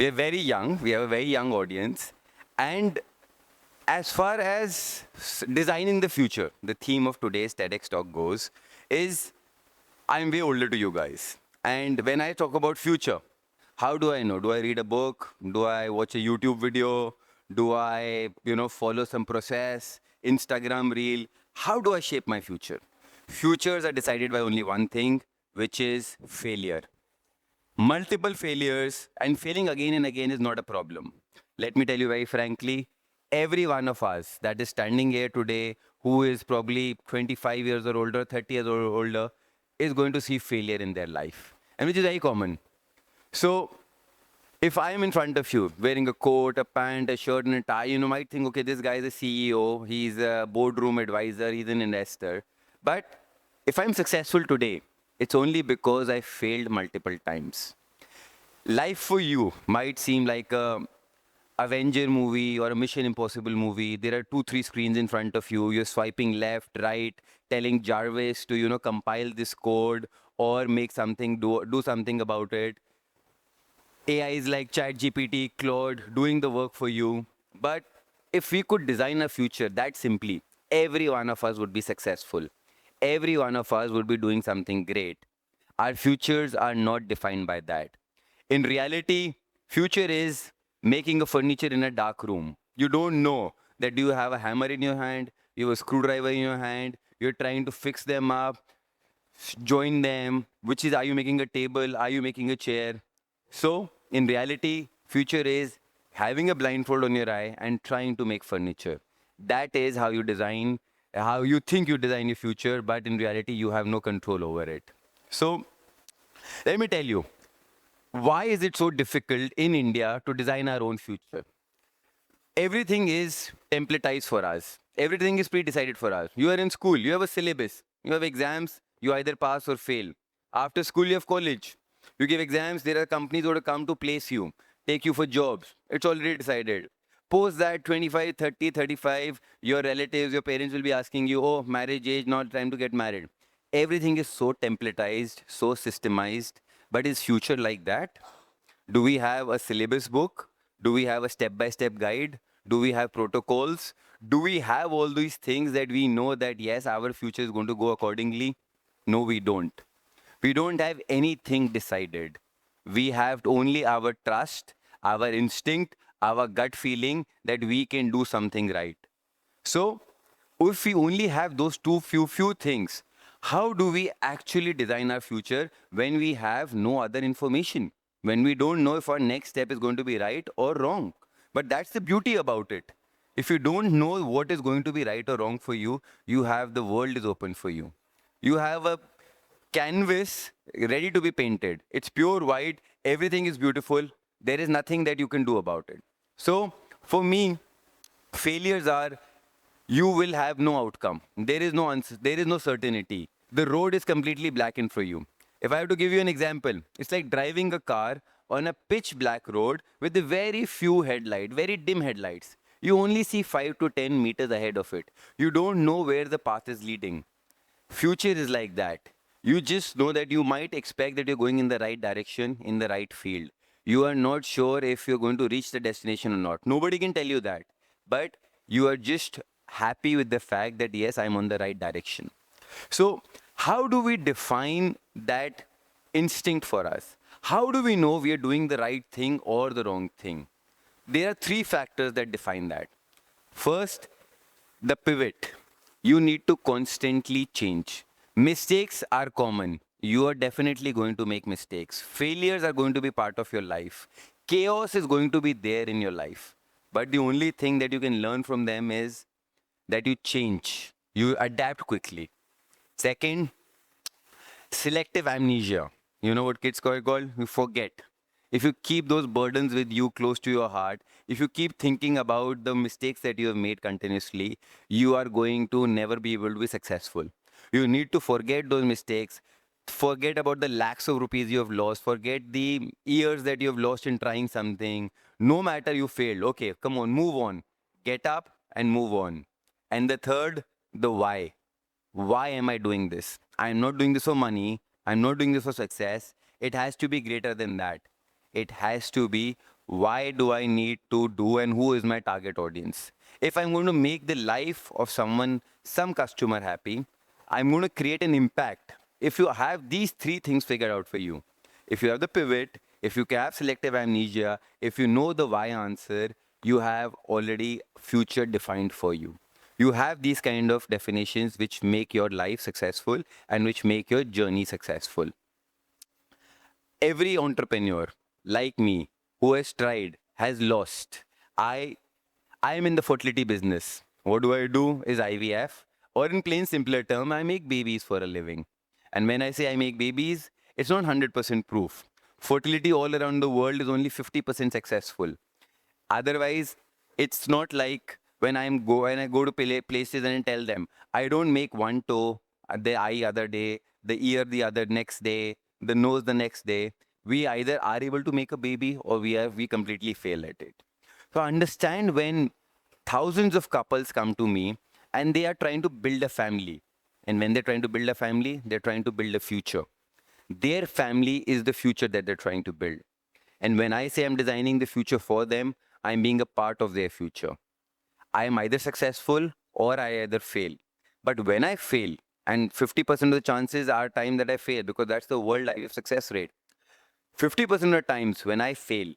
We are very young. We have a very young audience. And as far as designing the future, the theme of today's TEDx talk goes, is I'm way older to you guys. And when I talk about future, how do I know? Do I read a book? Do I watch a YouTube video? Do I, follow some process, Instagram reel? How do I shape my future? Futures are decided by only one thing, which is failure. Multiple failures and failing again and again is not a problem. Let me tell you very frankly, every one of us that is standing here today, who is probably 25 years or older, 30 years or older, is going to see failure in their life, and which is very common. So, if I am in front of you wearing a coat, a pant, a shirt, and a tie, you might think, okay, this guy is a CEO, he's a boardroom advisor, he's an investor. But if I'm successful today, it's only because I failed multiple times. Life for you might seem like a Avenger movie or a Mission Impossible movie. There are 2, 3 screens in front of you. You're swiping left, right, telling Jarvis to, compile this code or make something, do something about it. AIs like ChatGPT, Claude doing the work for you. But if we could design a future that simply, every one of us would be successful. Every one of us would be doing something great. Our futures are not defined by that. In reality, future is making a furniture in a dark room. You don't know that you have a hammer in your hand, you have a screwdriver in your hand, you're trying to fix them up, join them, which is, are you making a table, are you making a chair? So in reality, future is having a blindfold on your eye and trying to make furniture. That is how you design, how you think you design your future, but in reality you have no control over it. So let me tell you, why is it so difficult in India to design our own future? Everything is templatized for us. Everything is pre-decided for us. You are in school, you have a syllabus, you have exams, you either pass or fail. After school, you have college. You give exams, there are companies who will come to place you, take you for jobs. It's already decided. Post that 25, 30, 35, your relatives, your parents will be asking you, oh, marriage age, not time to get married. Everything is so templatized, so systemized, but is future like that? Do we have a syllabus book? Do we have a step-by-step guide? Do we have protocols? Do we have all these things that we know that yes, our future is going to go accordingly? No, we don't. We don't have anything decided. We have only our trust, our instinct, our gut feeling that we can do something right. So, if we only have those few things, how do we actually design our future when we have no other information? When we don't know if our next step is going to be right or wrong? But that's the beauty about it. If you don't know what is going to be right or wrong for you, you have the world is open for you. You have a canvas ready to be painted. It's pure white, everything is beautiful. There is nothing that you can do about it. So, for me, failures are you will have no outcome. There is no answer, there is no certainty. The road is completely blackened for you. If I have to give you an example, it's like driving a car on a pitch black road with a very few headlights, very dim headlights. You only see 5 to 10 meters ahead of it. You don't know where the path is leading. Future is like that. You just know that you might expect that you're going in the right direction, in the right field. You are not sure if you're going to reach the destination or not. Nobody can tell you that. But you are just happy with the fact that yes, I'm on the right direction. So, how do we define that instinct for us? How do we know we are doing the right thing or the wrong thing? There are 3 factors that define that. First, the pivot. You need to constantly change. Mistakes are common. You are definitely going to make mistakes. Failures are going to be part of your life. Chaos is going to be there in your life. But the only thing that you can learn from them is that you change, you adapt quickly. Second, selective amnesia. You know what kids call it called? You forget. If you keep those burdens with you close to your heart, if you keep thinking about the mistakes that you have made continuously, you are going to never be able to be successful. You need to forget those mistakes, forget about the lakhs of rupees you have lost, forget the years that you have lost in trying something. No matter you failed, okay, come on, move on. Get up and move on. And the third, the why. Why am I doing this? I'm not doing this for money. I'm not doing this for success. It has to be greater than that. It has to be why do I need to do, and who is my target audience. If I'm going to make the life of someone, some customer happy, I'm going to create an impact. If you have these three things figured out for you, if you have the pivot, if you have selective amnesia, if you know the why answer, you have already future defined for you. You have these kind of definitions which make your life successful and which make your journey successful. Every entrepreneur like me who has tried has lost. I am in the fertility business. What do I do is IVF, or in plain simpler term, I make babies for a living. And when I say I make babies, it's not 100% proof. Fertility all around the world is only 50% successful. Otherwise, it's not like when I go to places and I tell them I don't make one toe, the eye other day, the ear the other next day, the nose the next day. We either are able to make a baby or we completely fail at it. So understand when thousands of couples come to me and they are trying to build a family. And when they're trying to build a family, they're trying to build a future. Their family is the future that they're trying to build. And when I say I'm designing the future for them, I'm being a part of their future. I am either successful or I either fail. But when I fail, and 50% of the chances are time that I fail because that's the world life success rate. 50% of the times when I fail,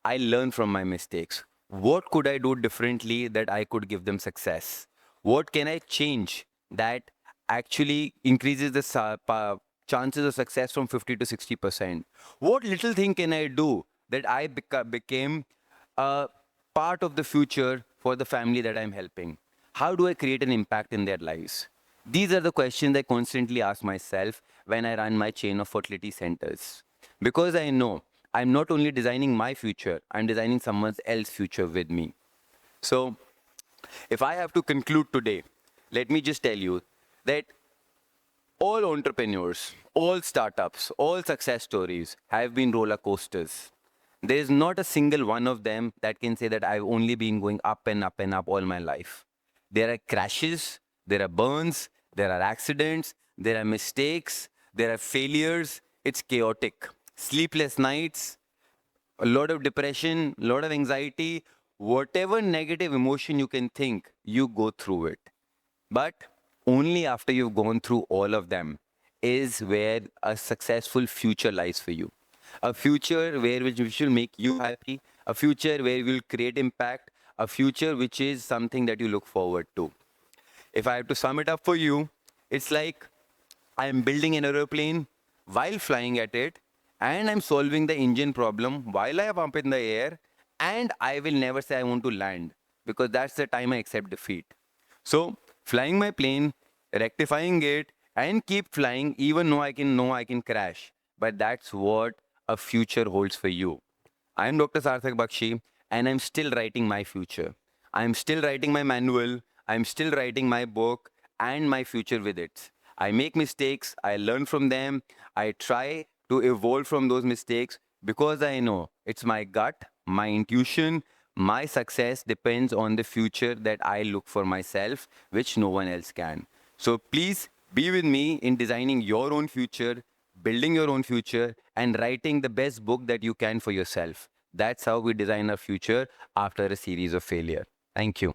I learn from my mistakes. What could I do differently that I could give them success? What can I change that actually increases the chances of success from 50 to 60%? What little thing can I do that I became a part of the future for the family that I'm helping? How do I create an impact in their lives? These are the questions I constantly ask myself when I run my chain of fertility centers. Because I know I'm not only designing my future, I'm designing someone else's future with me. So, if I have to conclude today, let me just tell you that all entrepreneurs, all startups, all success stories have been roller coasters. There is not a single one of them that can say that I've only been going up and up and up all my life. There are crashes, there are burns, there are accidents, there are mistakes, there are failures. It's chaotic. Sleepless nights, a lot of depression, a lot of anxiety, whatever negative emotion you can think, you go through it. But only after you've gone through all of them is where a successful future lies for you. A future which will make you happy, a future where you will create impact, a future which is something that you look forward to. If I have to sum it up for you, it's like I am building an aeroplane while flying at it, and I'm solving the engine problem while I am up in the air, and I will never say I want to land because that's the time I accept defeat. So, flying my plane, rectifying it, and keep flying even though I can crash. But that's what a future holds for you. I'm Dr. Sarthak Bakshi, and I'm still writing my future. I'm still writing my manual, I'm still writing my book, and my future with it. I make mistakes, I learn from them, I try to evolve from those mistakes because I know it's my gut, my intuition, my success depends on the future that I look for myself, which no one else can. So please be with me in designing your own future, building your own future, and writing the best book that you can for yourself. That's how we design our future after a series of failure. Thank you.